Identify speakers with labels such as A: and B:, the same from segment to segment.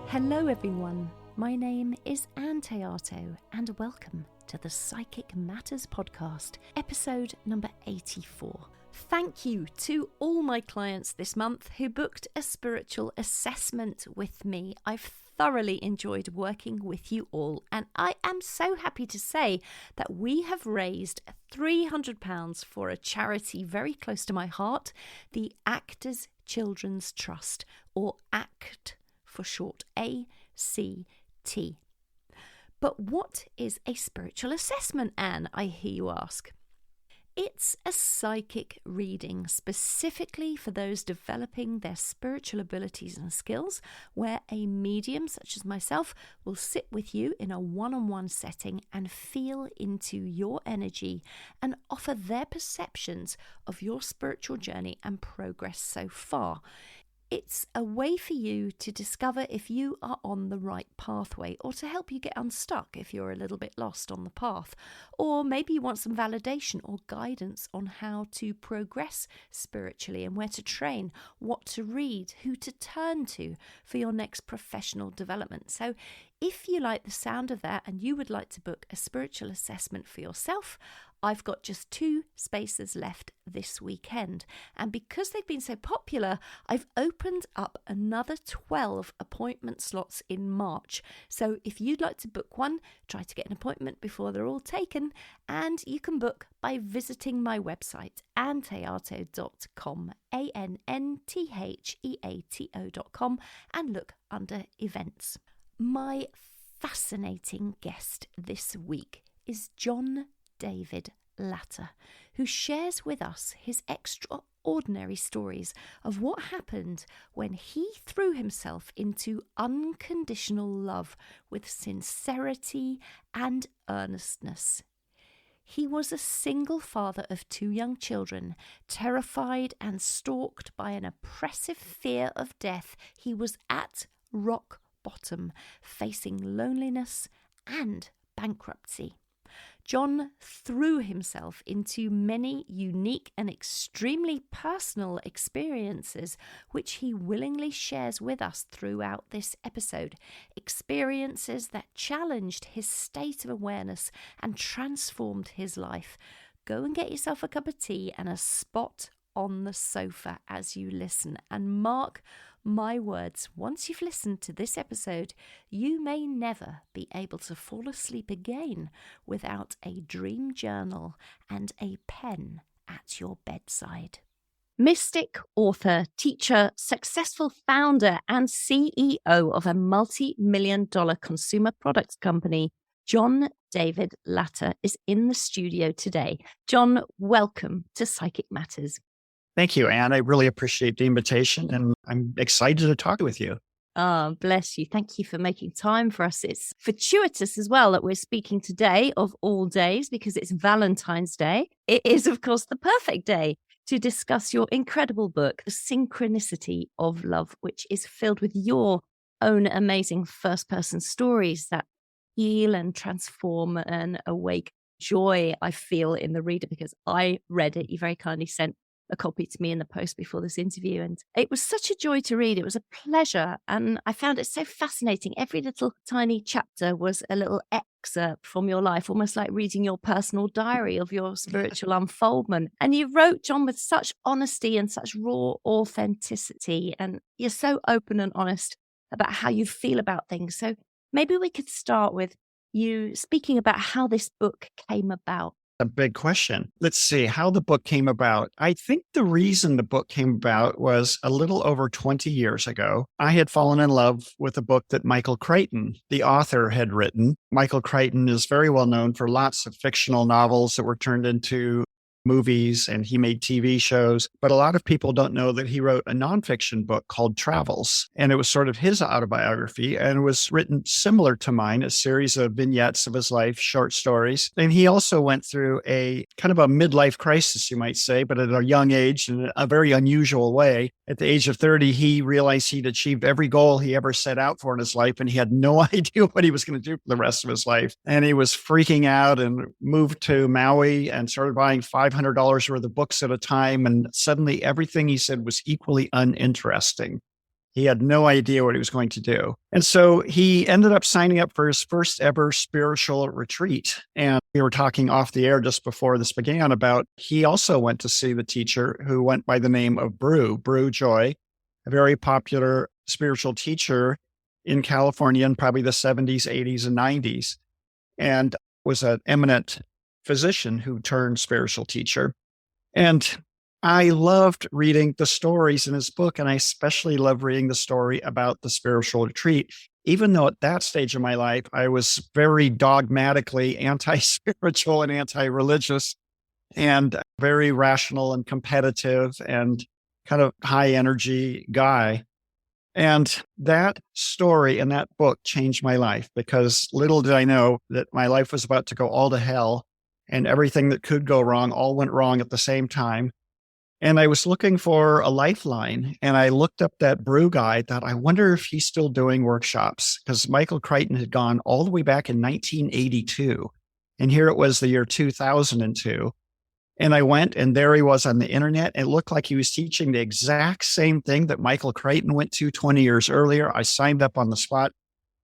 A: Hello everyone, my name is Anne Teato and welcome to the Psychic Matters podcast, episode number 84. Thank you to all my clients this month who booked a spiritual assessment with me. I've thoroughly enjoyed working with you all, and I am so happy to say that we have raised £300 for a charity very close to my heart, the Actors Children's Trust, or ACT for short, ACT. But what is a spiritual assessment, Anne, I hear you ask? It's a psychic reading specifically for those developing their spiritual abilities and skills, where a medium such as myself will sit with you in a one-on-one setting and feel into your energy and offer their perceptions of your spiritual journey and progress so far. It's a way for you to discover if you are on the right pathway, or to help you get unstuck if you're a little bit lost on the path. Or maybe you want some validation or guidance on how to progress spiritually and where to train, what to read, who to turn to for your next professional development. So if you like the sound of that and you would like to book a spiritual assessment for yourself, I've got just 2 spaces left this weekend. And because they've been so popular, I've opened up another 12 appointment slots in March. So if you'd like to book one, try to get an appointment before they're all taken. And you can book by visiting my website, anteato.com, ANNTHEATO.com, and look under events. My fascinating guest this week is John David Latta, who shares with us his extraordinary stories of what happened when he threw himself into unconditional love with sincerity and earnestness. He was a single father of 2 young children, terrified and stalked by an oppressive fear of death. He was at rock bottom, facing loneliness and bankruptcy. John threw himself into many unique and extremely personal experiences, which he willingly shares with us throughout this episode. Experiences that challenged his state of awareness and transformed his life. Go and get yourself a cup of tea and a spot on the sofa as you listen, and mark my words, once you've listened to this episode, you may never be able to fall asleep again without a dream journal and a pen at your bedside. Mystic, author, teacher, successful founder and CEO of a multi-million-dollar consumer products company, John David Latta is in the studio today. John, welcome to Psychic Matters.
B: Thank you, Anne. I really appreciate the invitation, and I'm excited to talk with you.
A: Oh, bless you. Thank you for making time for us. It's fortuitous as well that we're speaking today of all days, because it's Valentine's Day. It is, of course, the perfect day to discuss your incredible book, The Synchronicity of Love, which is filled with your own amazing first-person stories that heal and transform and awake joy, I feel, in the reader, because I read it. You very kindly sent a copy to me in the post before this interview, and it was such a joy to read. It was a pleasure, and I found it so fascinating. Every little tiny chapter was a little excerpt from your life, almost like reading your personal diary of your spiritual unfoldment. And you wrote, John, with such honesty and such raw authenticity, and you're so open and honest about how you feel about things. So maybe we could start with you speaking about how this book came about.
B: A big question. Let's see how the book came about. I think the reason the book came about was a little over 20 years ago. I had fallen in love with a book that Michael Crichton, the author, had written. Michael Crichton is very well known for lots of fictional novels that were turned into movies, and he made TV shows. But a lot of people don't know that he wrote a nonfiction book called Travels. And it was sort of his autobiography and was written similar to mine, a series of vignettes of his life, short stories. And he also went through a kind of a midlife crisis, you might say, but at a young age in a very unusual way. At the age of 30, he realized he'd achieved every goal he ever set out for in his life, and he had no idea what he was going to do for the rest of his life. And he was freaking out and moved to Maui and started buying $500 worth of books at a time. And suddenly everything he said was equally uninteresting. He had no idea what he was going to do. And so he ended up signing up for his first ever spiritual retreat. And we were talking off the air just before this began about he also went to see the teacher who went by the name of Brew Joy, a very popular spiritual teacher in California in probably the 70s, 80s, and 90s, and was an eminent physician who turned spiritual teacher. And I loved reading the stories in his book, and I especially love reading the story about the spiritual retreat, even though at that stage of my life, I was very dogmatically anti-spiritual and anti-religious and very rational and competitive and kind of high energy guy. And that story and that book changed my life, because little did I know that my life was about to go all to hell, and everything that could go wrong all went wrong at the same time. And I was looking for a lifeline, and I looked up that Brew guy. Thought, I wonder if he's still doing workshops, because Michael Crichton had gone all the way back in 1982. And here it was the year 2002. And I went, and there he was on the internet. It looked like he was teaching the exact same thing that Michael Crichton went to 20 years earlier. I signed up on the spot.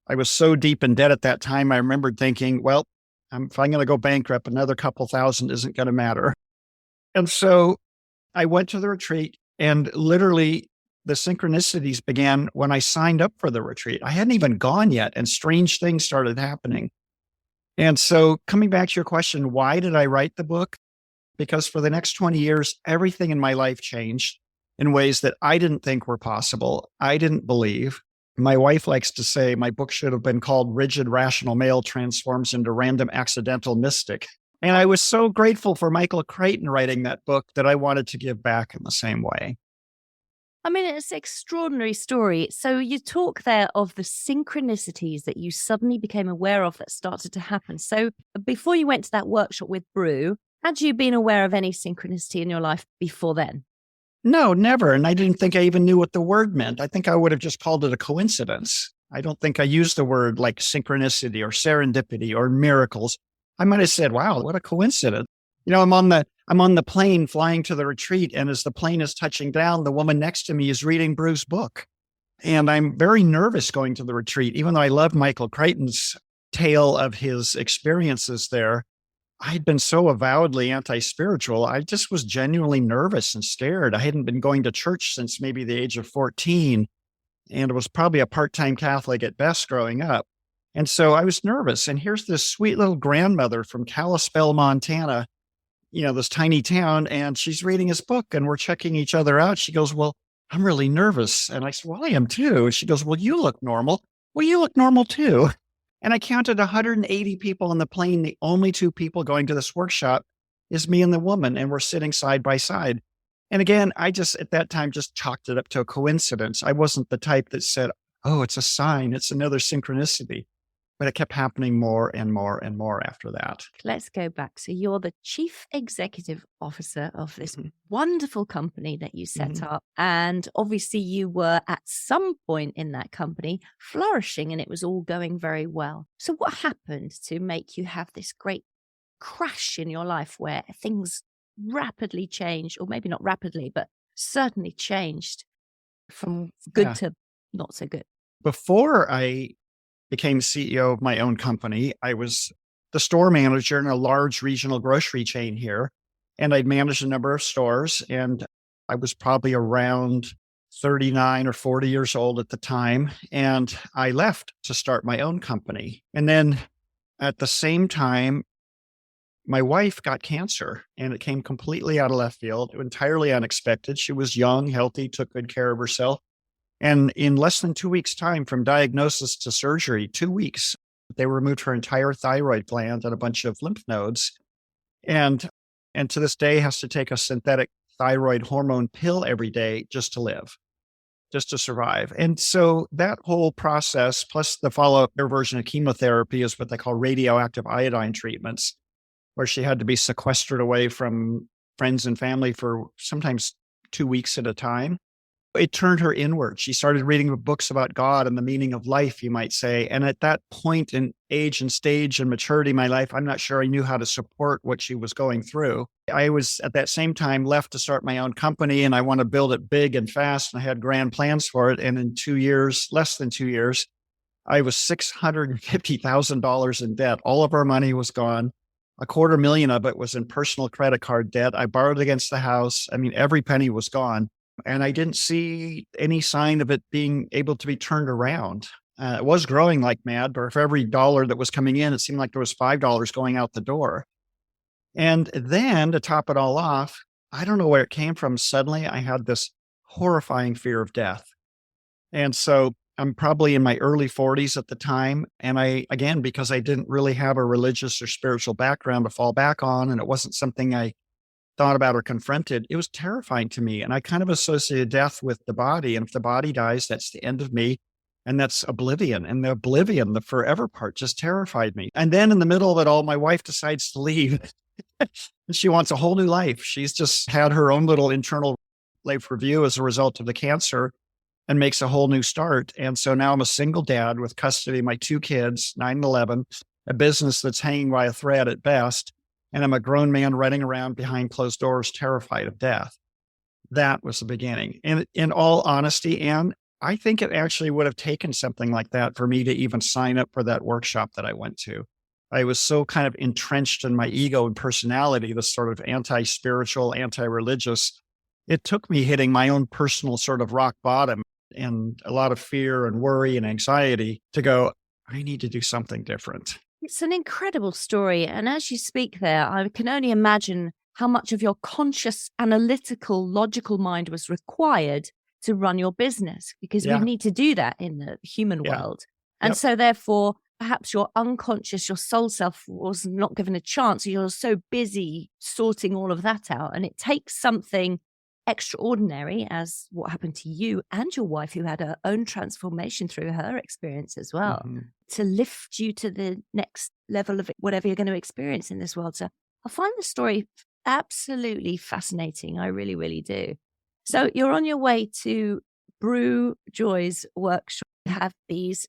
B: I was so deep in debt at that time. I remembered thinking, well, if I'm going to go bankrupt, another couple thousand isn't going to matter. And so I went to the retreat, and literally the synchronicities began when I signed up for the retreat. I hadn't even gone yet, and strange things started happening. And so coming back to your question, why did I write the book? Because for the next 20 years, everything in my life changed in ways that I didn't think were possible. I didn't believe. My wife likes to say my book should have been called Rigid Rational Male Transforms into Random Accidental Mystic. And I was so grateful for Michael Crichton writing that book that I wanted to give back in the same way.
A: I mean, it's an extraordinary story. So you talk there of the synchronicities that you suddenly became aware of that started to happen. So before you went to that workshop with Brew, had you been aware of any synchronicity in your life before then?
B: No, never. And I didn't think I even knew what the word meant. I think I would have just called it a coincidence. I don't think I used the word like synchronicity or serendipity or miracles. I might have said, wow, what a coincidence. I'm on the plane flying to the retreat. And as the plane is touching down, the woman next to me is reading Brew's book. And I'm very nervous going to the retreat, even though I love Michael Crichton's tale of his experiences there. I'd been so avowedly anti-spiritual. I just was genuinely nervous and scared. I hadn't been going to church since maybe the age of 14, and was probably a part-time Catholic at best growing up. And so I was nervous. And here's this sweet little grandmother from Kalispell, Montana, this tiny town, and she's reading his book, and we're checking each other out. She goes, well, I'm really nervous. And I said, well, I am too. She goes, well, you look normal. Well, you look normal too. And I counted 180 people on the plane. The only two people going to this workshop is me and the woman, and we're sitting side by side. And again, I just, at that time, just chalked it up to a coincidence. I wasn't the type that said, oh, it's a sign, it's another synchronicity. But it kept happening more and more and more after that.
A: Let's go back. So you're the chief executive officer of this wonderful company that you set up. And obviously you were at some point in that company flourishing, and it was all going very well. So what happened to make you have this great crash in your life where things rapidly changed, or maybe not rapidly, but certainly changed from good to not so good?
B: Before I became CEO of my own company, I was the store manager in a large regional grocery chain here, and I'd managed a number of stores, and I was probably around 39 or 40 years old at the time, and I left to start my own company. And then at the same time, my wife got cancer, and it came completely out of left field, entirely unexpected. She was young, healthy, took good care of herself. And in less than 2 weeks' time, from diagnosis to surgery, 2 weeks, they removed her entire thyroid gland and a bunch of lymph nodes. And to this day has to take a synthetic thyroid hormone pill every day just to live, just to survive. And so that whole process, plus the follow-up version of chemotherapy, is what they call radioactive iodine treatments, where she had to be sequestered away from friends and family for sometimes 2 weeks at a time. It turned her inward. She started reading books about God and the meaning of life, you might say. And at that point in age and stage and maturity in my life, I'm not sure I knew how to support what she was going through. I was at that same time left to start my own company, and I want to build it big and fast. And I had grand plans for it. And in 2 years, less than 2 years, I was $650,000 in debt. All of our money was gone. $250,000 of it was in personal credit card debt. I borrowed against the house. I mean, every penny was gone. And I didn't see any sign of it being able to be turned around. It was growing like mad, but for every dollar that was coming in, it seemed like there was $5 going out the door. And then to top it all off, I don't know where it came from. Suddenly I had this horrifying fear of death. And so I'm probably in my early 40s at the time. And again, because I didn't really have a religious or spiritual background to fall back on, and it wasn't something I thought about or confronted, it was terrifying to me. And I kind of associated death with the body. And if the body dies, that's the end of me. And that's oblivion. And the oblivion, the forever part, just terrified me. And then in the middle of it all, my wife decides to leave. And she wants a whole new life. She's just had her own little internal life review as a result of the cancer and makes a whole new start. And so now I'm a single dad with custody of my 2 kids, 9 and 11, a business that's hanging by a thread at best. And I'm a grown man running around behind closed doors, terrified of death. That was the beginning. And in all honesty, Anne, I think it actually would have taken something like that for me to even sign up for that workshop that I went to. I was so kind of entrenched in my ego and personality, this sort of anti-spiritual, anti-religious. It took me hitting my own personal sort of rock bottom and a lot of fear and worry and anxiety to go, I need to do something different.
A: It's an incredible story. And as you speak there, I can only imagine how much of your conscious, analytical, logical mind was required to run your business, because we need to do that in the human world. And so therefore, perhaps your unconscious, your soul self was not given a chance. You're so busy sorting all of that out. And it takes something extraordinary, as what happened to you and your wife, who had her own transformation through her experience as well, to lift you to the next level of whatever you're going to experience in this world. So I find the story absolutely fascinating. I really, really do. So you're on your way to Brew Joy's workshop. You have these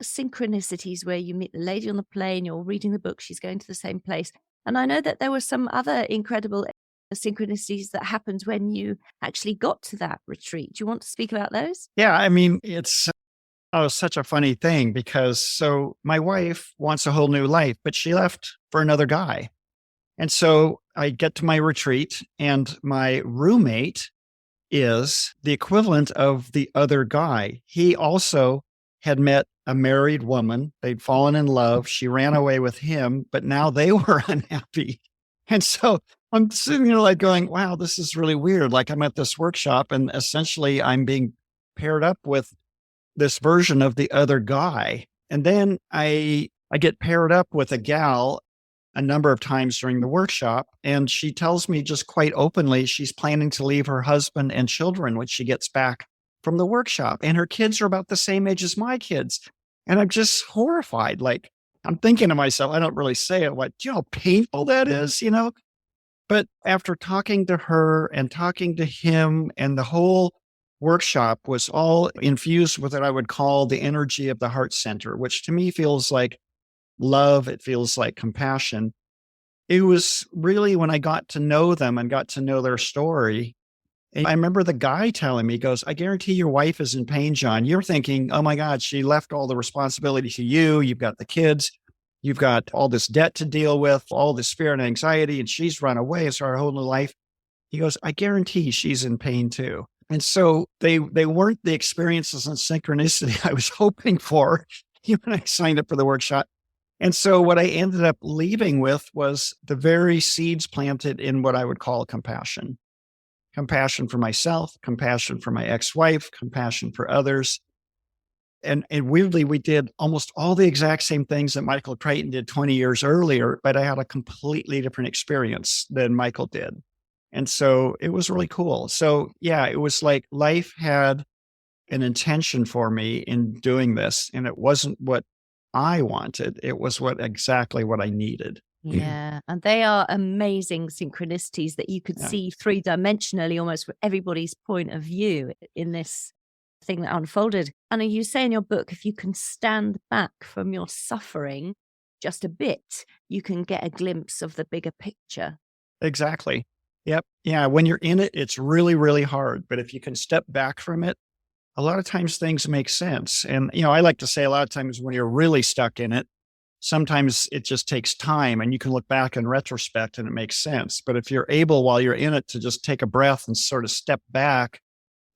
A: synchronicities where you meet the lady on the plane, you're reading the book, she's going to the same place. And I know that there were some other incredible synchronicities that happened when you actually got to that retreat. Do you want to speak about those?
B: Yeah, I mean, it's such a funny thing, because so my wife wants a whole new life, but she left for another guy. And so I get to my retreat, and my roommate is the equivalent of the other guy. He also had met a married woman. They'd fallen in love. She ran away with him, but now they were unhappy. And so I'm sitting there like going, wow, this is really weird. Like, I'm at this workshop and essentially I'm being paired up with this version of the other guy. And then I get paired up with a gal a number of times during the workshop. And she tells me just quite openly, she's planning to leave her husband and children when she gets back from the workshop. And her kids are about the same age as my kids. And I'm just horrified. Like, I'm thinking to myself, I don't really say it, what, do you know how painful that is, you know? But after talking to her and talking to him, and the whole workshop was all infused with what I would call the energy of the heart center, which to me feels like love. It feels like compassion. It was really when I got to know them and got to know their story. And I remember the guy telling me, he goes, I guarantee your wife is in pain, John. You're thinking, oh my God, she left all the responsibility to you. You've got the kids. You've got all this debt to deal with, all this fear and anxiety, and she's run away and started her whole new life. He goes, I guarantee she's in pain too. And so they weren't the experiences in synchronicity I was hoping for when I signed up for the workshop. And so what I ended up leaving with was the very seeds planted in what I would call compassion. Compassion for myself, compassion for my ex-wife, compassion for others. And weirdly, we did almost all the exact same things that Michael Crichton did 20 years earlier, but I had a completely different experience than Michael did. And so it was really cool. So yeah, it was like life had an intention for me in doing this. And it wasn't what I wanted. It was exactly what I needed.
A: Yeah. And they are amazing synchronicities that you could
B: Yeah,
A: see three-dimensionally almost from everybody's point of view in this thing that unfolded. And you say in your book, if you can stand back from your suffering just a bit, you can get a glimpse of the bigger picture.
B: exactly. Yep. Yeah. When you're in it, it's really, really hard. But if you can step back from it, a lot of times things make sense. And, I like to say a lot of times when you're really stuck in it, sometimes it just takes time and you can look back in retrospect and it makes sense. But if you're able while you're in it to just take a breath and sort of step back,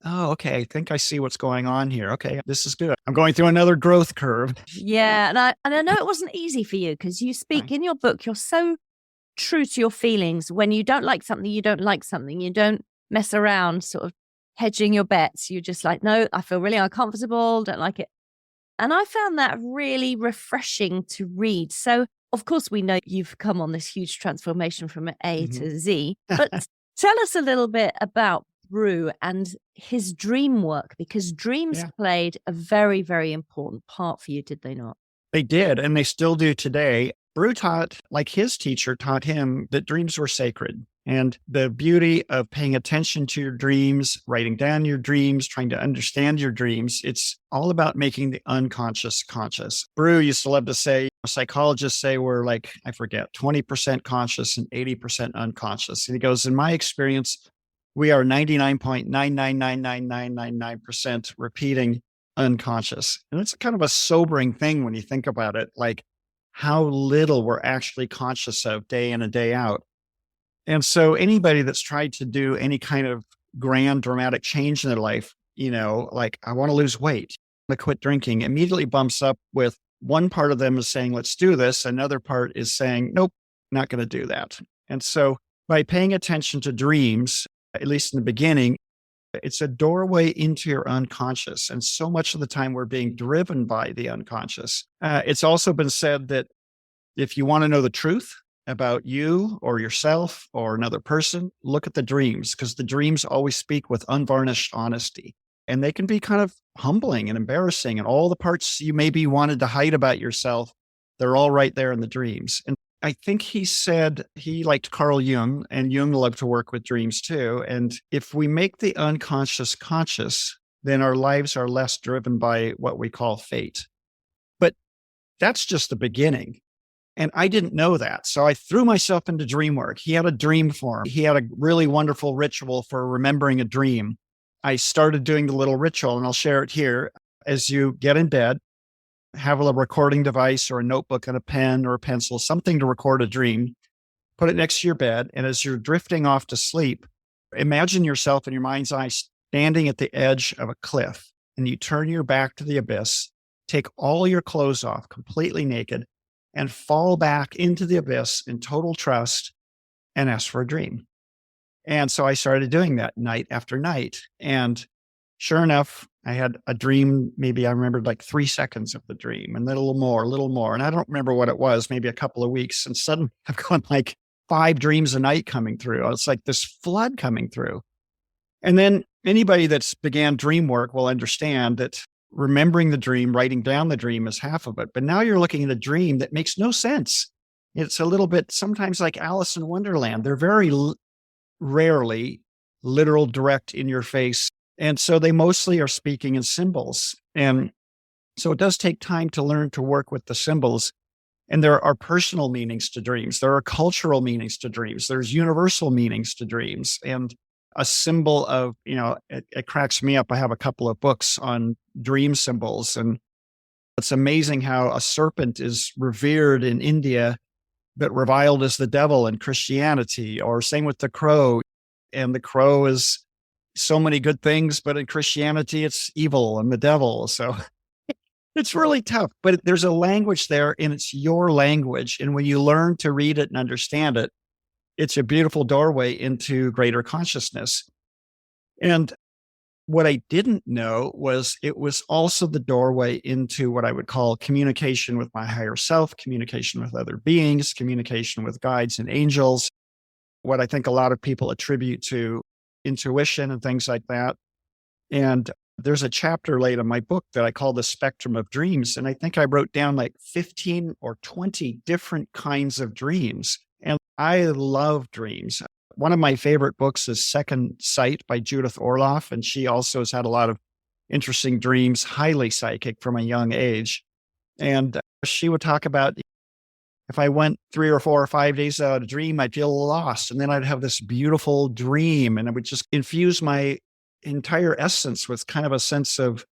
B: oh, okay, I think I see what's going on here. Okay, this is good. I'm going through another growth curve.
A: Yeah. And I know it wasn't easy for you because you speak
B: Right.
A: in your book, you're so true to your feelings. When you don't like something, you don't like something. You don't mess around sort of hedging your bets. You're just like, no, I feel really uncomfortable, don't like it. And I found that really refreshing to read. So, of course, we know you've come on this huge transformation from A
B: Mhm.
A: to Z, but tell us a little bit about Brew and his dream work, because dreams
B: Yeah,
A: played a very, very important part for you, did they not?
B: they did, and they still do today. Brew taught, like his teacher taught him, that dreams were sacred. And the beauty of paying attention to your dreams, writing down your dreams, trying to understand your dreams, it's all about making the unconscious conscious. Brew used to love to say, psychologists say we're like, I forget, 20% conscious and 80% unconscious. And he goes, in my experience, we are 99.9999999% repeating unconscious. And it's kind of a sobering thing when you think about it, like how little we're actually conscious of day in and day out. And so anybody that's tried to do any kind of grand dramatic change in their life, like I want to lose weight, I want to quit drinking, immediately bumps up with one part of them is saying, let's do this. Another part is saying, nope, not going to do that. And so by paying attention to dreams, at least in the beginning, it's a doorway into your unconscious. And so much of the time we're being driven by the unconscious. It's also been said that if you want to know the truth about you or yourself or another person, look at the dreams because the dreams always speak with unvarnished honesty. And they can be kind of humbling and embarrassing. And all the parts you maybe wanted to hide about yourself, they're all right there in the dreams. And I think he said he liked Carl Jung, and Jung loved to work with dreams too. And if we make the unconscious conscious, then our lives are less driven by what we call fate. But that's just the beginning. And I didn't know that. So I threw myself into dream work. He had a dream form. He had a really wonderful ritual for remembering a dream. I started doing the little ritual, and I'll share it here. As you get in bed, have a recording device or a notebook and a pen or a pencil, something to record a dream. Put it next to your bed. And as you're drifting off to sleep, imagine yourself in your mind's eye standing at the edge of a cliff, and you turn your back to the abyss, take all your clothes off, completely naked, and fall back into the abyss in total trust and ask for a dream. And so I started doing that night after night. And sure enough, I had a dream. Maybe I remembered like 3 seconds of the dream and then a little more, a little more. And I don't remember what it was, maybe a couple of weeks. And suddenly I've got like 5 dreams a night coming through. It's like this flood coming through. And then anybody that's began dream work will understand that remembering the dream, writing down the dream is half of it. But now you're looking at a dream that makes no sense. It's a little bit sometimes like Alice in Wonderland. They're very rarely literal, direct in your face. And so they mostly are speaking in symbols. And so it does take time to learn to work with the symbols. And there are personal meanings to dreams. There are cultural meanings to dreams. There's universal meanings to dreams. And a symbol of, it cracks me up. I have a couple of books on dream symbols. And it's amazing how a serpent is revered in India, but reviled as the devil in Christianity, or same with the crow. And the crow is so many good things, but in Christianity, it's evil and the devil. So it's really tough, but there's a language there and it's your language. And when you learn to read it and understand it, it's a beautiful doorway into greater consciousness. And what I didn't know was it was also the doorway into what I would call communication with my higher self, communication with other beings, communication with guides and angels, what I think a lot of people attribute to intuition and things like that. And There's a chapter late in my book that I call the spectrum of dreams. And I think I wrote down like 15 or 20 different kinds of dreams. And I love dreams. One of my favorite books is Second Sight by Judith Orloff. And she also has had a lot of interesting dreams, highly psychic from a young age. And she would talk about if I went 3 or 4 or 5 days without a dream, I'd feel lost. And then I'd have this beautiful dream and it would just infuse my entire essence with kind of a sense of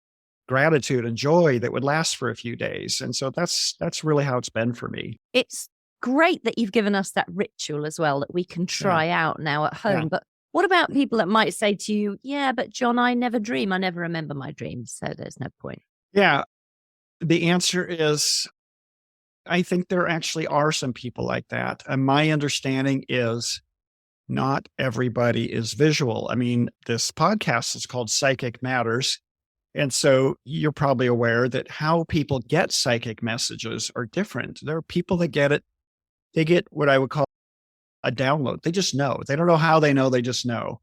B: gratitude and joy that would last for a few days. And so that's really how it's been for me.
A: It's great that you've given us that ritual as well that we can try out now at home.
B: Yeah.
A: But what about people that might say to you, yeah, but John, I never dream. I never remember my dreams. So there's no point.
B: Yeah. The answer is, I think there actually are some people like that. And my understanding is not everybody is visual. I mean, this podcast is called Psychic Matters. And so you're probably aware that how people get psychic messages are different. There are people that get it. They get what I would call a download. They just know. They don't know how they know. They just know.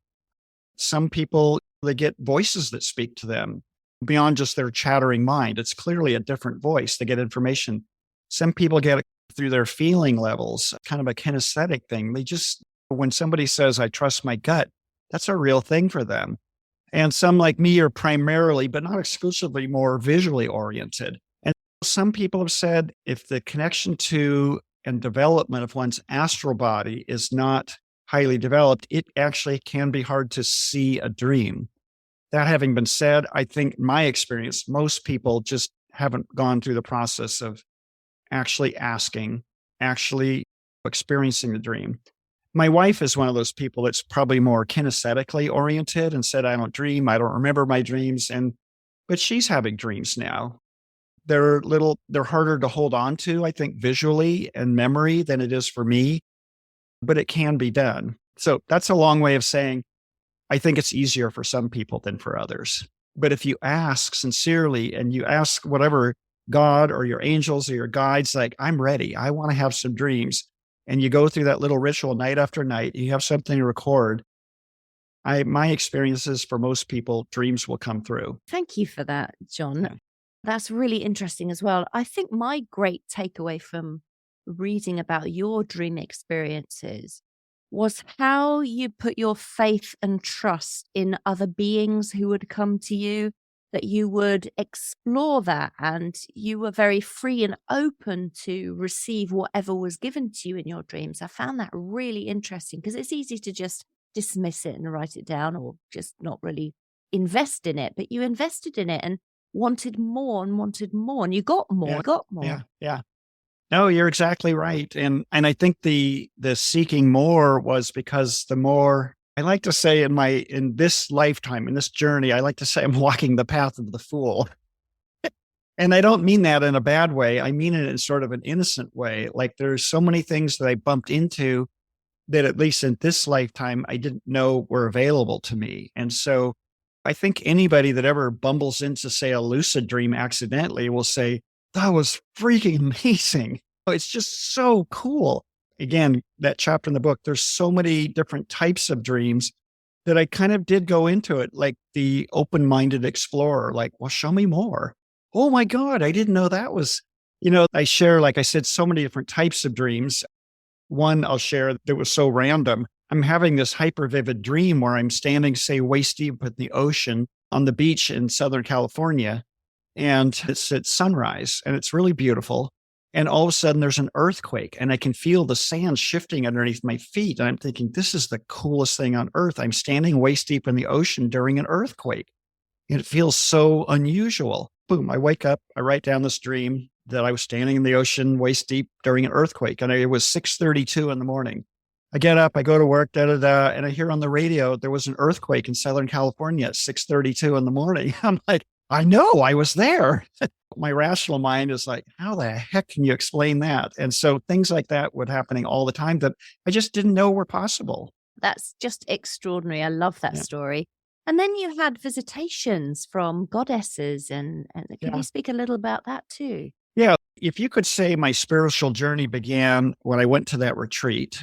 B: Some people, they get voices that speak to them beyond just their chattering mind. It's clearly a different voice. They get information. Some people get it through their feeling levels, kind of a kinesthetic thing. They just, when somebody says, I trust my gut, that's a real thing for them. And some like me are primarily, but not exclusively, more visually oriented. And some people have said if the connection to and development of one's astral body is not highly developed, it actually can be hard to see a dream. That having been said, I think in my experience, most people just haven't gone through the process of actually asking, actually experiencing the dream. My wife is one of those people that's probably more kinesthetically oriented and said, I don't dream. I don't remember my dreams. But she's having dreams now. They're harder to hold on to, I think, visually and memory than it is for me, but it can be done. So that's a long way of saying, I think it's easier for some people than for others. But if you ask sincerely and you ask whatever God or your angels or your guides, like, I'm ready, I want to have some dreams. And you go through that little ritual night after night, you have something to record. My experience is for most people, dreams will come through.
A: Thank you for that, John.
B: Yeah.
A: That's really interesting as well. I think my great takeaway from reading about your dream experiences was how you put your faith and trust in other beings who would come to you, that you would explore that and you were very free and open to receive whatever was given to you in your dreams. I found that really interesting because it's easy to just dismiss it and write it down or just not really invest in it. But you invested in it and wanted more and wanted more and you got more, got more.
B: Yeah. No, you're exactly right. And I think the seeking more was because the more, I like to say in this lifetime, in this journey, I like to say I'm walking the path of the fool. And I don't mean that in a bad way. I mean it in sort of an innocent way. Like there's so many things that I bumped into that at least in this lifetime, I didn't know were available to me. And so I think anybody that ever bumbles into, say, a lucid dream accidentally will say, that was freaking amazing. It's just so cool. Again, that chapter in the book, there's so many different types of dreams that I kind of did go into it like the open-minded explorer, like, well, show me more. Oh my God, I didn't know that was, I share, like I said, so many different types of dreams. One I'll share that was so random. I'm having this hyper vivid dream where I'm standing, say, waist deep in the ocean on the beach in Southern California. And it's at sunrise and it's really beautiful. And all of a sudden there's an earthquake and I can feel the sand shifting underneath my feet. And I'm thinking, this is the coolest thing on earth. I'm standing waist deep in the ocean during an earthquake. And it feels so unusual. Boom, I wake up, I write down this dream that I was standing in the ocean waist deep during an earthquake. And it was 6:32 in the morning. I get up, I go to work, and I hear on the radio, there was an earthquake in Southern California at 6:32 in the morning. I'm like, I know, I was there. My rational mind is like, how the heck can you explain that? And so things like that were happening all the time that I just didn't know were possible.
A: That's just extraordinary. I love that story. And then you had visitations from goddesses. And can you speak a little about that too?
B: Yeah. If you could say my spiritual journey began when I went to that retreat.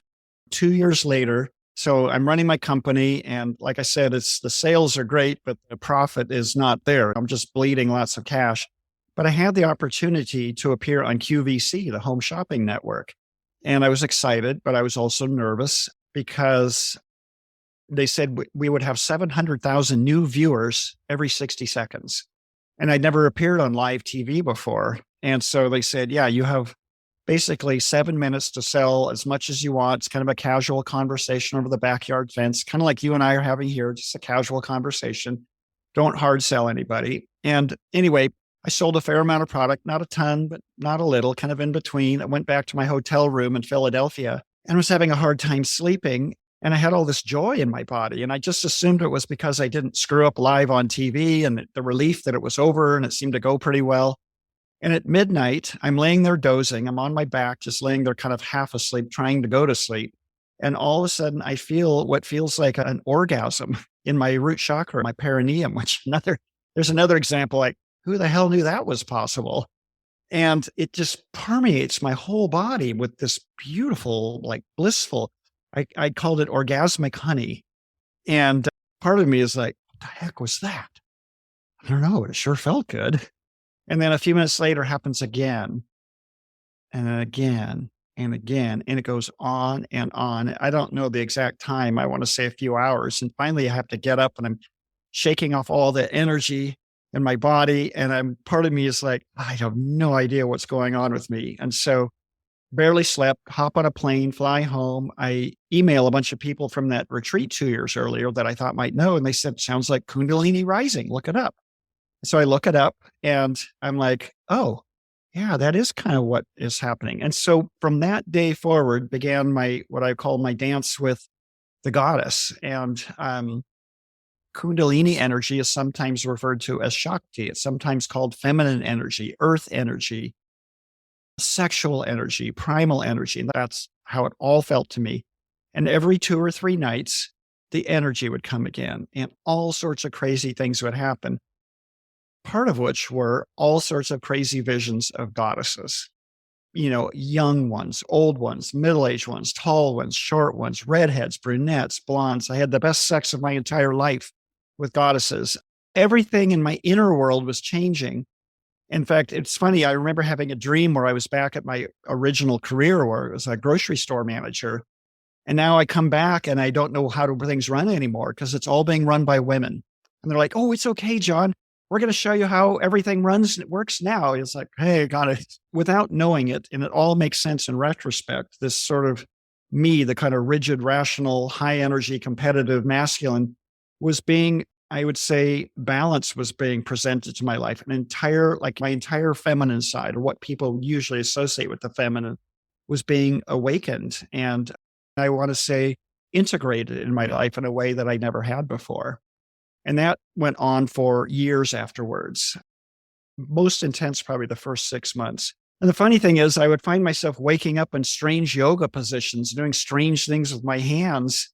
B: 2 years later, So I'm running my company. And like I said, it's the sales are great, but the profit is not there. I'm just bleeding lots of cash. But I had the opportunity to appear on QVC, the home shopping network. And I was excited, but I was also nervous because they said we would have 700,000 new viewers every 60 seconds. And I'd never appeared on live TV before. And so they said, yeah, you have basically 7 minutes to sell as much as you want. It's kind of a casual conversation over the backyard fence, kind of like you and I are having here, just a casual conversation. Don't hard sell anybody. And anyway, I sold a fair amount of product, not a ton, but not a little, kind of in between. I went back to my hotel room in Philadelphia and was having a hard time sleeping. And I had all this joy in my body. And I just assumed it was because I didn't screw up live on TV and the relief that it was over and it seemed to go pretty well. And at midnight, I'm laying there dozing. I'm on my back, just laying there kind of half asleep, trying to go to sleep. And all of a sudden, I feel what feels like an orgasm in my root chakra, my perineum, there's another example, like, who the hell knew that was possible? And it just permeates my whole body with this beautiful, like blissful, I called it orgasmic honey. And part of me is like, what the heck was that? I don't know. It sure felt good. And then a few minutes later happens again and then again and again. And it goes on and on. I don't know the exact time. I want to say a few hours. And finally I have to get up and I'm shaking off all the energy in my body. And part of me is like, I have no idea what's going on with me. And so barely slept, hop on a plane, fly home. I email a bunch of people from that retreat 2 years earlier that I thought might know. And they said, sounds like Kundalini rising. Look it up. So I look it up and I'm like, oh, yeah, that is kind of what is happening. And so from that day forward began what I call my dance with the goddess. And Kundalini energy is sometimes referred to as Shakti. It's sometimes called feminine energy, earth energy, sexual energy, primal energy. And that's how it all felt to me. And every 2 or 3 nights, the energy would come again and all sorts of crazy things would happen. Part of which were all sorts of crazy visions of goddesses, young ones, old ones, middle-aged ones, tall ones, short ones, redheads, brunettes, blondes. I had the best sex of my entire life with goddesses. Everything in my inner world was changing. In fact, it's funny. I remember having a dream where I was back at my original career where it was a grocery store manager. And now I come back and I don't know how things run anymore because it's all being run by women. And they're like, oh, it's okay, John. We're going to show you how everything works now. It's like, hey, got it. Without knowing it, and it all makes sense in retrospect, this sort of me, the kind of rigid, rational, high energy, competitive, masculine I would say balance was being presented to my life. My entire feminine side, or what people usually associate with the feminine, was being awakened. And I want to say integrated in my life in a way that I never had before. And that went on for years afterwards. Most intense, probably the first 6 months. And the funny thing is, I would find myself waking up in strange yoga positions, doing strange things with my hands,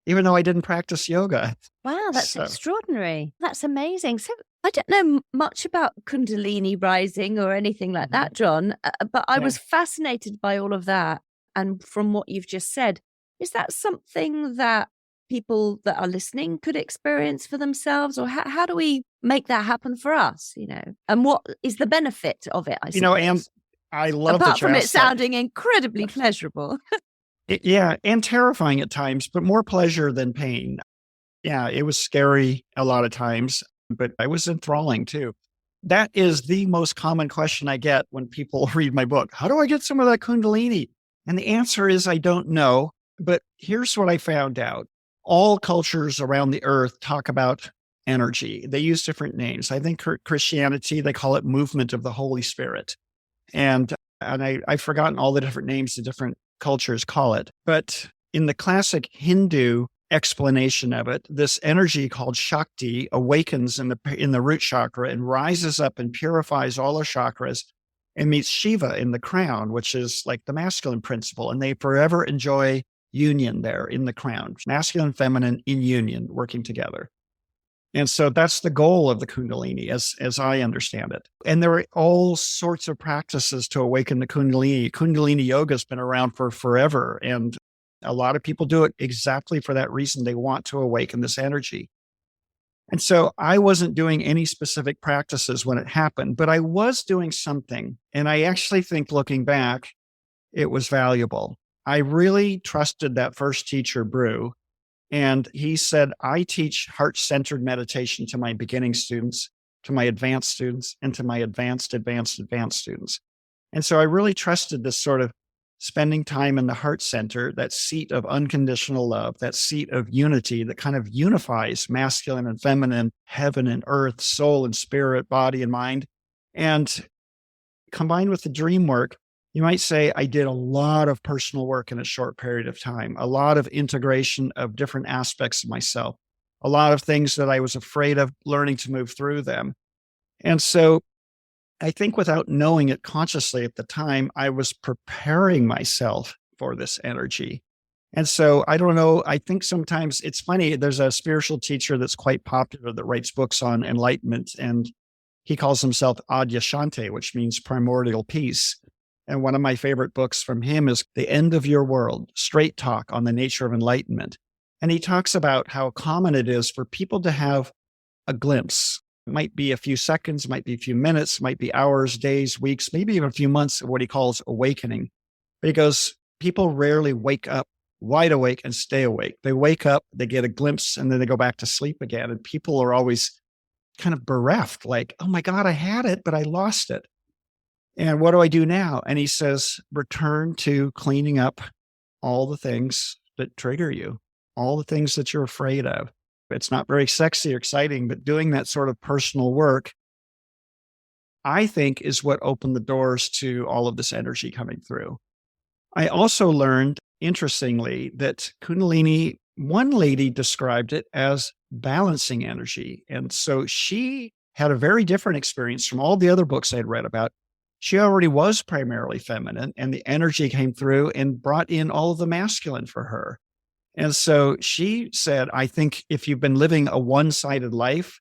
B: even though I didn't practice yoga.
A: Wow, that's extraordinary. That's amazing. So I don't know much about Kundalini rising or anything like that, John, but I was fascinated by all of that. And from what you've just said, is that something that people that are listening could experience for themselves, or how do we make that happen for us, and what is the benefit of it? I suppose.
B: And I love
A: apart from it sounding incredibly pleasurable.
B: And terrifying at times, but more pleasure than pain. Yeah, it was scary a lot of times, but it was enthralling too. That is the most common question I get when people read my book. How do I get some of that Kundalini? And the answer is, I don't know, but here's what I found out. All cultures around the earth talk about energy. They use different names. I think Christianity, they call it movement of the Holy Spirit. And I've forgotten all the different names the different cultures call it. But in the classic Hindu explanation of it, this energy called Shakti awakens in the root chakra and rises up and purifies all our chakras and meets Shiva in the crown, which is like the masculine principle. And they forever enjoy union there in the crown, masculine, feminine in union, working together. And so that's the goal of the Kundalini as I understand it. And there are all sorts of practices to awaken the Kundalini. Kundalini yoga has been around for forever. And A lot of people do it exactly for that reason. They want to awaken this energy. And so I wasn't doing any specific practices when it happened, but I was doing something. And I actually think looking back, it was valuable. I really trusted that first teacher, Brew. And he said, I teach heart-centered meditation to my beginning students, to my advanced students, and to my advanced students. And so I really trusted this sort of spending time in the heart center, that seat of unconditional love, that seat of unity that kind of unifies masculine and feminine, heaven and earth, soul and spirit, body and mind. And combined with the dream work, you might say I did a lot of personal work in a short period of time, a lot of integration of different aspects of myself, a lot of things that I was afraid of learning to move through them. And so I think without knowing it consciously at the time, I was preparing myself for this energy. And so I don't know, I think sometimes it's funny. There's a spiritual teacher that's quite popular that writes books on enlightenment, and he calls himself Adyashanti, which means primordial peace. And one of my favorite books from him is The End of Your World, Straight Talk on the Nature of Enlightenment. And he talks about how common it is for people to have a glimpse. It might be a few seconds, might be a few minutes, might be hours, days, weeks, maybe even a few months of what he calls awakening. Because people rarely wake up wide awake and stay awake. They wake up, they get a glimpse, and then they go back to sleep again. And people are always kind of bereft, like, oh my God, I had it, but I lost it. And what do I do now? And he says, return to cleaning up all the things that trigger you, all the things that you're afraid of. It's not very sexy or exciting, but doing that sort of personal work, I think, is what opened the doors to all of this energy coming through. I also learned, interestingly, that Kundalini, one lady described it as balancing energy. And so she had a very different experience from all the other books I'd read about. She already was primarily feminine, and the energy came through and brought in all of the masculine for her. And so she said, I think if you've been living a one-sided life,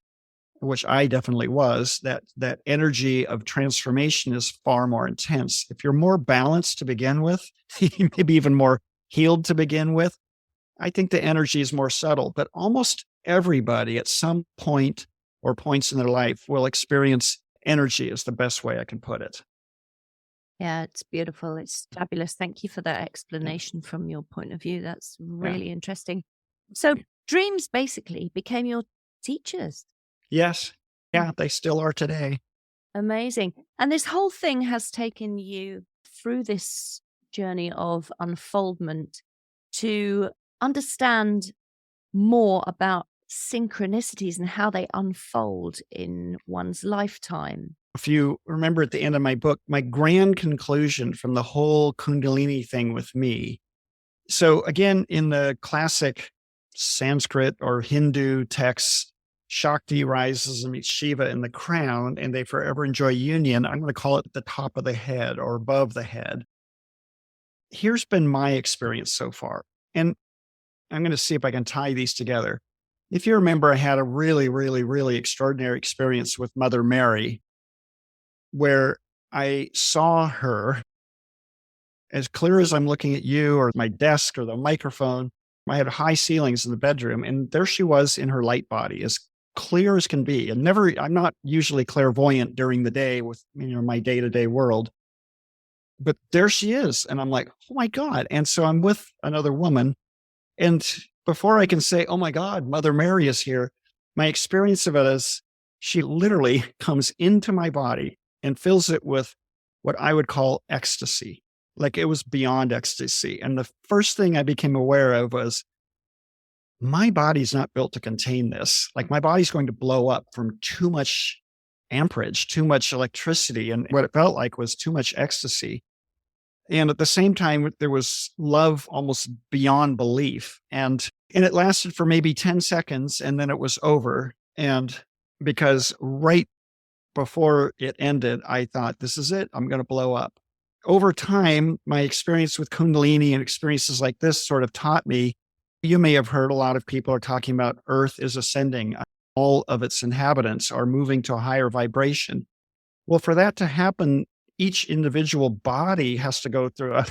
B: which I definitely was, that energy of transformation is far more intense. If you're more balanced to begin with, maybe even more healed to begin with, I think the energy is more subtle. But almost everybody at some point or points in their life will experience energy, is the best way I can put it.
A: Yeah, it's beautiful. It's fabulous. Thank you for that explanation from your point of view. That's really interesting. So dreams basically became your teachers.
B: Yes. Yeah, they still are today.
A: Amazing. And this whole thing has taken you through this journey of unfoldment to understand more about synchronicities and how they unfold in one's lifetime.
B: If you remember at the end of my book, my grand conclusion from the whole Kundalini thing with me. So again, in the classic Sanskrit or Hindu texts, Shakti rises and meets Shiva in the crown, and they forever enjoy union. I'm going to call it the top of the head or above the head. Here's been my experience so far. And I'm going to see if I can tie these together. If you remember, I had a really, really, really extraordinary experience with Mother Mary, where I saw her as clear as I'm looking at you or my desk or the microphone. I had high ceilings in the bedroom, and there she was in her light body, as clear as can be. And I'm not usually clairvoyant during the day with, my day-to-day world, but there she is. And I'm like, oh my God. And so I'm with another woman, and before I can say, oh my God, Mother Mary is here, my experience of it is she literally comes into my body and fills it with what I would call ecstasy. Like it was beyond ecstasy. And the first thing I became aware of was my body's not built to contain this. Like my body's going to blow up from too much amperage, too much electricity. And what it felt like was too much ecstasy. And at the same time, there was love almost beyond belief. And it lasted for maybe 10 seconds, and then it was over. And because right before it ended, I thought, this is it. I'm going to blow up. Over time, my experience with Kundalini and experiences like this sort of taught me, you may have heard a lot of people are talking about Earth is ascending. All of its inhabitants are moving to a higher vibration. Well, for that to happen, each individual body has to go through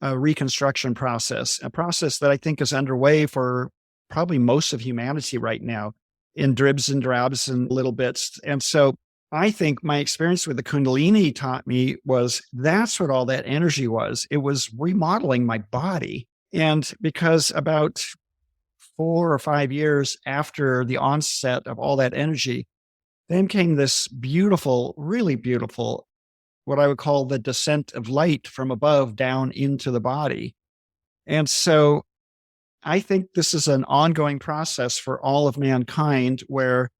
B: a reconstruction process, a process that I think is underway for probably most of humanity right now in dribs and drabs and little bits. And so I think my experience with the Kundalini taught me was that's what all that energy was. It was remodeling my body. And because about 4 or 5 years after the onset of all that energy, then came this beautiful, really beautiful, what I would call the descent of light from above down into the body. And so I think this is an ongoing process for all of mankind where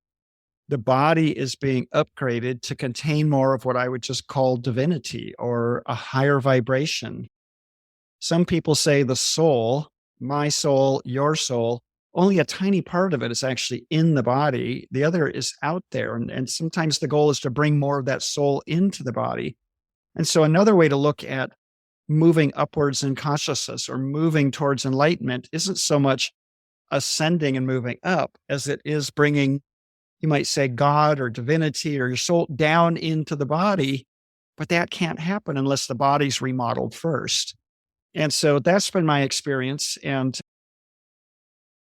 B: the body is being upgraded to contain more of what I would just call divinity or a higher vibration. Some people say the soul, my soul, your soul, only a tiny part of it is actually in the body. The other is out there. And sometimes the goal is to bring more of that soul into the body. And so another way to look at moving upwards in consciousness or moving towards enlightenment isn't so much ascending and moving up as it is bringing, you might say, God or divinity or your soul down into the body. But that can't happen unless the body's remodeled first. And so that's been my experience. And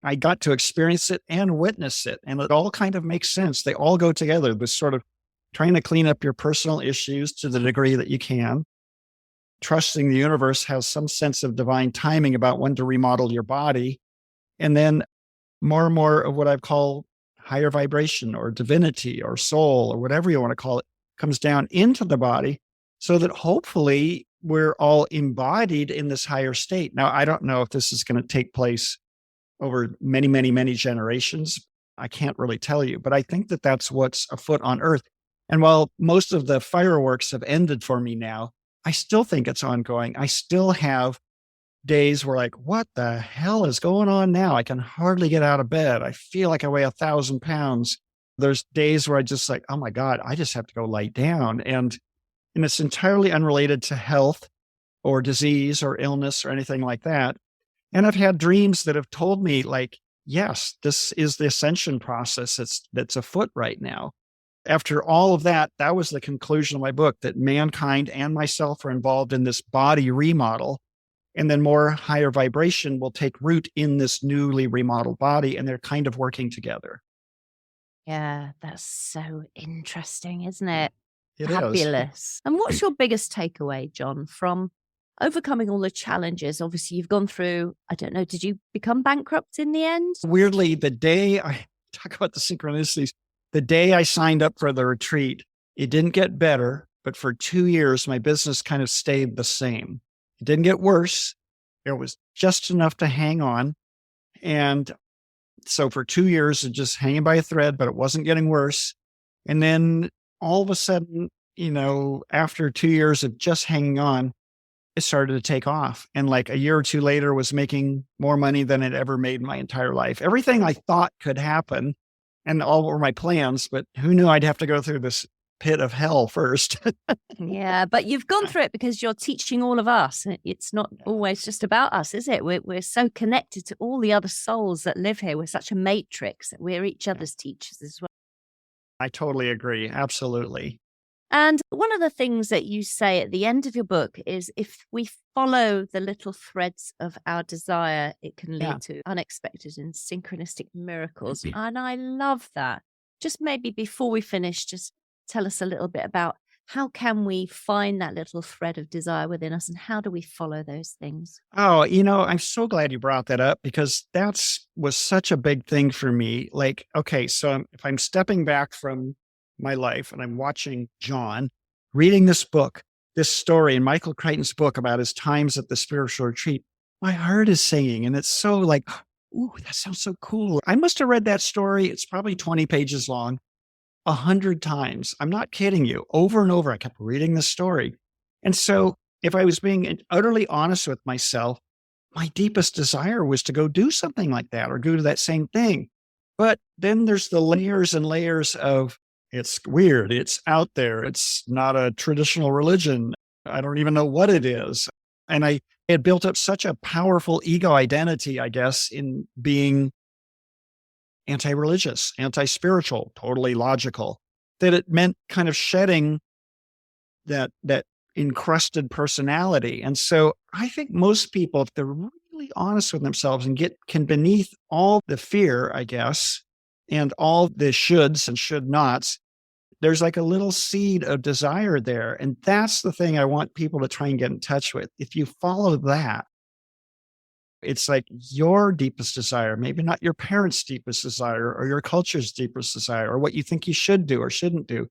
B: I got to experience it and witness it. And it all kind of makes sense. They all go together, this sort of trying to clean up your personal issues to the degree that you can, trusting the universe has some sense of divine timing about when to remodel your body. And then more and more of what I've called higher vibration or divinity or soul or whatever you want to call it comes down into the body so that hopefully we're all embodied in this higher state. Now, I don't know if this is going to take place over many, many, many generations. I can't really tell you, but I think that that's what's afoot on earth. And while most of the fireworks have ended for me now, I still think it's ongoing. I still have days where like, what the hell is going on now? I can hardly get out of bed. I feel like I weigh 1,000 pounds. There's days where I just like, oh my God, I just have to go lie down. And it's entirely unrelated to health or disease or illness or anything like that. And I've had dreams that have told me like, yes, this is the ascension process that's afoot right now. After all of that, that was the conclusion of my book, that mankind and myself are involved in this body remodel. And then more higher vibration will take root in this newly remodeled body, and they're kind of working together.
A: Yeah, that's so interesting, isn't it?
B: It is.
A: Fabulous. And what's your biggest takeaway, John, from overcoming all the challenges? Obviously, you've gone through, I don't know, did you become bankrupt in the end?
B: Weirdly, the day I talk about the synchronicities, the day I signed up for the retreat, it didn't get better, but for 2 years, my business kind of stayed the same. It didn't get worse. It was just enough to hang on. And so for 2 years, it just hanging by a thread, but it wasn't getting worse. And then all of a sudden, after 2 years of just hanging on, it started to take off. And like a year or two later was making more money than I'd ever made in my entire life. Everything I thought could happen and all were my plans, but who knew I'd have to go through this pit of hell first.
A: Yeah, but you've gone through it because you're teaching all of us. It's not always just about us, is it? We're so connected to all the other souls that live here. We're such a matrix that we're each other's teachers as well.
B: I totally agree. Absolutely.
A: And one of the things that you say at the end of your book is if we follow the little threads of our desire, it can lead to unexpected and synchronistic miracles. And I love that. Just maybe before we finish, just tell us a little bit about how can we find that little thread of desire within us and how do we follow those things?
B: Oh, I'm so glad you brought that up because was such a big thing for me. Like, okay, so if I'm stepping back from my life and I'm watching John reading this book, this story in Michael Crichton's book about his times at the spiritual retreat, my heart is singing and it's so like, ooh, that sounds so cool. I must have read that story. It's probably 20 pages long, 100 times. I'm not kidding you. Over and over, I kept reading this story. And so if I was being utterly honest with myself, my deepest desire was to go do something like that or go to that same thing. But then there's the layers and layers of it's weird. It's out there. It's not a traditional religion. I don't even know what it is. And I had built up such a powerful ego identity, I guess, in being anti-religious, anti-spiritual, totally logical, that it meant kind of shedding that encrusted personality. And so I think most people, if they're really honest with themselves and can beneath all the fear, I guess, and all the shoulds and should nots, there's like a little seed of desire there. And that's the thing I want people to try and get in touch with. If you follow that, it's like your deepest desire, maybe not your parents' deepest desire or your culture's deepest desire or what you think you should do or shouldn't do.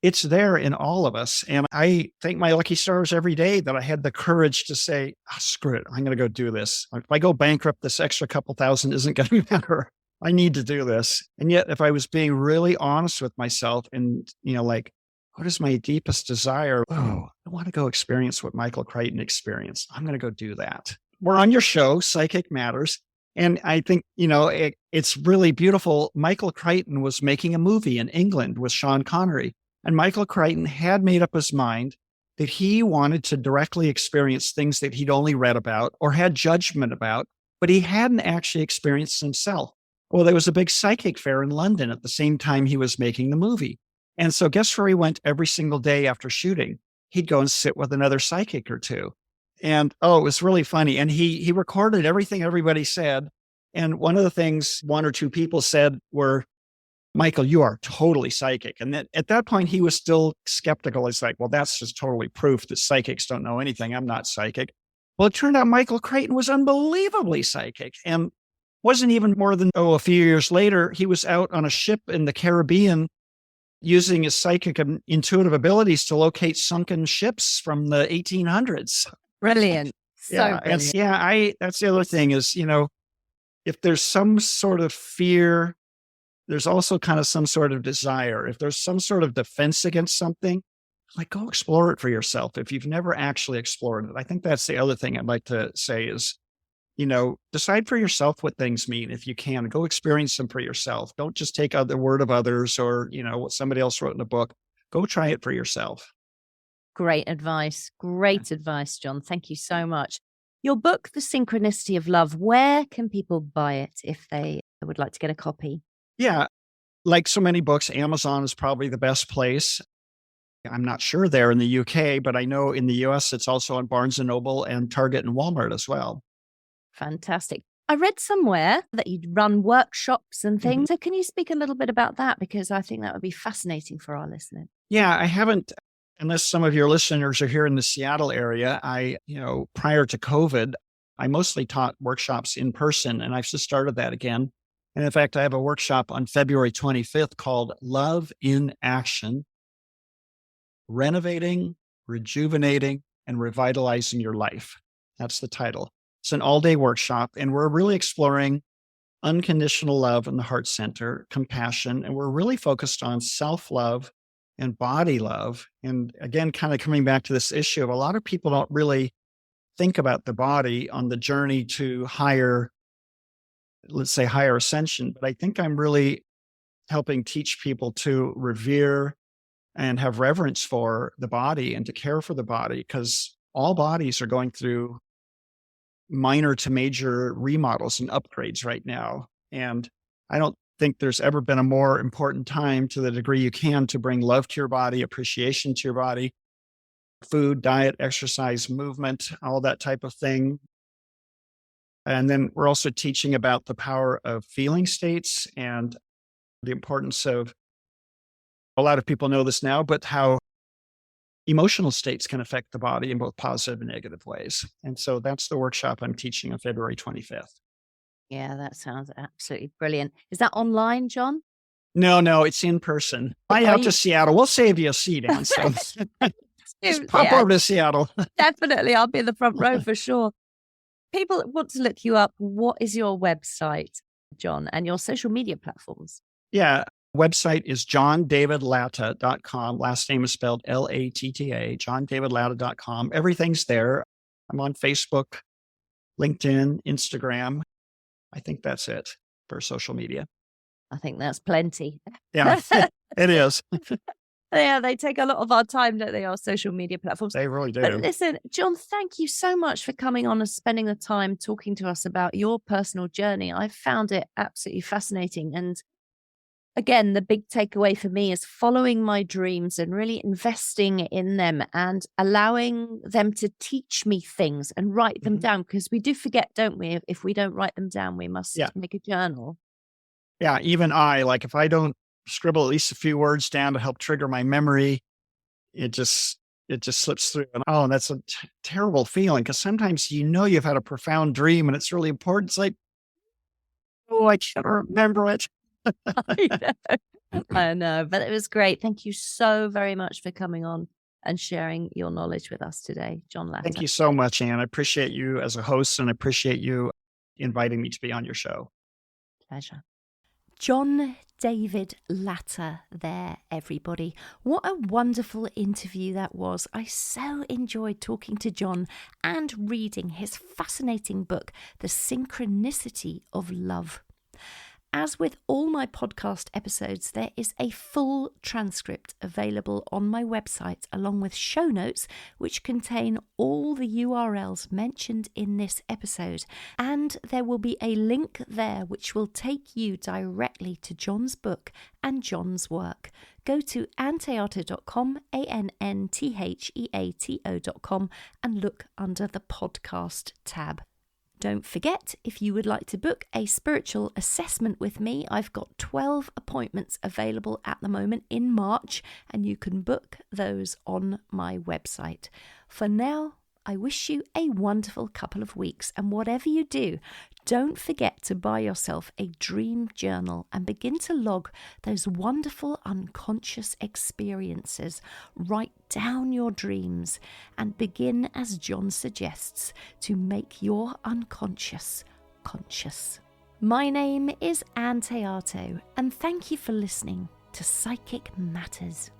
B: It's there in all of us. And I thank my lucky stars every day that I had the courage to say, oh, screw it, I'm going to go do this. If I go bankrupt, this extra couple thousand isn't going to matter. I need to do this. And yet, if I was being really honest with myself and, like, what is my deepest desire? Oh, I want to go experience what Michael Crichton experienced. I'm going to go do that. We're on your show, Psychic Matters. And I think, it's really beautiful. Michael Crichton was making a movie in England with Sean Connery. And Michael Crichton had made up his mind that he wanted to directly experience things that he'd only read about or had judgment about, but he hadn't actually experienced himself. Well, there was a big psychic fair in London at the same time he was making the movie. And so guess where he went every single day after shooting? He'd go and sit with another psychic or two. And it was really funny. And he recorded everything everybody said. And one of the things one or two people said were, Michael, you are totally psychic. And then at that point, he was still skeptical. He's like, well, that's just totally proof that psychics don't know anything. I'm not psychic. Well, it turned out Michael Crichton was unbelievably psychic. And wasn't even more than, a few years later, he was out on a ship in the Caribbean using his psychic and intuitive abilities to locate sunken ships from the 1800s.
A: Brilliant. So brilliant.
B: And that's the other thing is, if there's some sort of fear, there's also kind of some sort of desire. If there's some sort of defense against something, like go explore it for yourself. If you've never actually explored it, I think that's the other thing I'd like to say is, decide for yourself what things mean. If you can, go experience them for yourself. Don't just take the word of others or, what somebody else wrote in a book. Go try it for yourself.
A: Great advice. Great advice, John. Thank you so much. Your book, The Synchronicity of Love, where can people buy it if they would like to get a copy?
B: Yeah. Like so many books, Amazon is probably the best place. I'm not sure there in the UK, but I know in the US, it's also on Barnes & Noble and Target and Walmart as well.
A: Fantastic. I read somewhere that you'd run workshops and things. So can you speak a little bit about that? Because I think that would be fascinating for our listeners.
B: Yeah, I haven't, unless some of your listeners are here in the Seattle area. Prior to COVID, I mostly taught workshops in person, and I've just started that again. And in fact, I have a workshop on February 25th called Love in Action, Renovating, Rejuvenating, and Revitalizing Your Life. That's the title. It's an all-day workshop, and we're really exploring unconditional love in the heart center, compassion, and we're really focused on self-love and body love. And again, kind of coming back to this issue of a lot of people don't really think about the body on the journey to higher ascension. But I think I'm really helping teach people to revere and have reverence for the body and to care for the body, because all bodies are going through minor to major remodels and upgrades right now. And I don't think there's ever been a more important time, to the degree you can, to bring love to your body, appreciation to your body, food, diet, exercise, movement, all that type of thing. And then we're also teaching about the power of feeling states and the importance of, a lot of people know this now, but how emotional states can affect the body in both positive and negative ways. And so that's the workshop I'm teaching on February 25th.
A: Yeah, that sounds absolutely brilliant. Is that online, John?
B: No, it's in person. Fly out to Seattle. We'll save you a seat, Anne. So just pop over to Seattle.
A: Definitely. I'll be in the front row for sure. People want to look you up. What is your website, John, and your social media platforms?
B: Yeah. Website is johndavidlatta.com. Last name is spelled Latta, johndavidlatta.com. Everything's there. I'm on Facebook, LinkedIn, Instagram. I think that's it for social media.
A: I think that's plenty.
B: Yeah, it is.
A: Yeah, they take a lot of our time, don't they, our social media platforms?
B: They really do.
A: But listen, John, thank you so much for coming on and spending the time talking to us about your personal journey. I found it absolutely fascinating. And Again, the big takeaway for me is following my dreams and really investing in them and allowing them to teach me things and write them down, because we do forget, don't we? If we don't write them down, we must
B: Yeah.
A: make a journal.
B: Yeah. Even like if I don't scribble at least a few words down to help trigger my memory, it just slips through. And that's a terrible feeling, because sometimes you've had a profound dream and it's really important. It's like, oh, I can't remember it.
A: I know, but it was great. Thank you so very much for coming on and sharing your knowledge with us today, John Latta.
B: Thank you so much, Anne. I appreciate you as a host, and I appreciate you inviting me to be on your show.
A: Pleasure. John David Latta there, everybody. What a wonderful interview that was. I so enjoyed talking to John and reading his fascinating book, The Synchronicity of Love. As with all my podcast episodes, there is a full transcript available on my website, along with show notes which contain all the URLs mentioned in this episode. And there will be a link there which will take you directly to John's book and John's work. Go to anteato.com, ANNTHEATO.com, and look under the podcast tab. Don't forget, if you would like to book a spiritual assessment with me, I've got 12 appointments available at the moment in March, and you can book those on my website. For now, I wish you a wonderful couple of weeks, and whatever you do, don't forget to buy yourself a dream journal and begin to log those wonderful unconscious experiences. Write down your dreams and begin, as John suggests, to make your unconscious conscious. My name is Anne Teato, and thank you for listening to Psychic Matters.